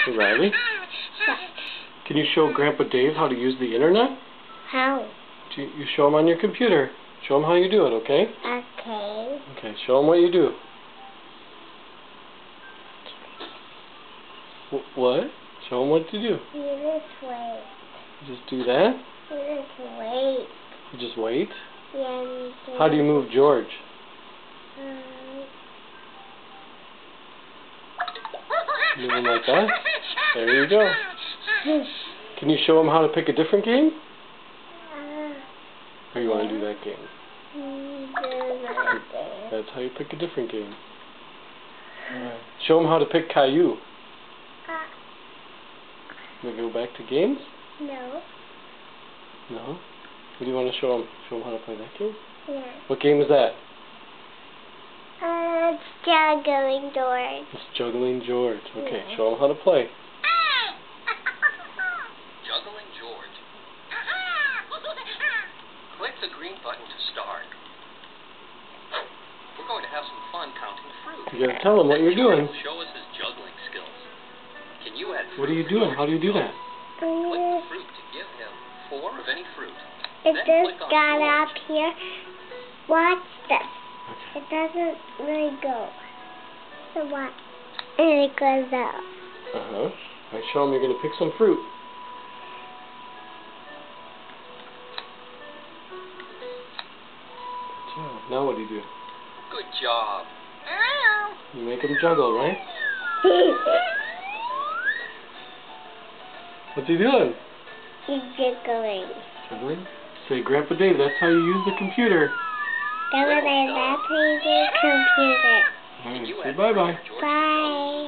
Hey, Riley, can you show Grandpa Dave how to use the internet? How? You show him on your computer. Show him how you do it, okay? Okay. Okay, show him what you do. What? Show him what to do. You just wait. You just do that? You just wait. You just wait? Yeah, How do you move George? Move him like that? There you go. Can you show him how to pick a different game? Or you want to do that game? That's how you pick a different game. Alright. Show him how to pick Caillou. Can we go back to games? No. No? What do you want to show him? Show him how to play that game? Yeah. What game is that? It's Juggling George. It's Juggling George. Okay, Yeah. show him how to play. Juggling George. Click the green button to start. We're going to have some fun counting fruit. You gotta tell him what you're doing. Show us his juggling skills. Can you add fruit? What are you doing? How do you do that? Click the fruit to give him 4 of any fruit. It Then just click on got George. up here. Watch this. Okay. It doesn't really go. So what? And it goes out. Uh-huh. Alright, show him you're gonna pick some fruit. Good job. Now what do you do? Good job. You make him juggle, right? What's he doing? He's jiggling. Juggling? Say, Grandpa Dave, that's how you use the computer. That's how you use the computer. Alright, say bye-bye. Bye.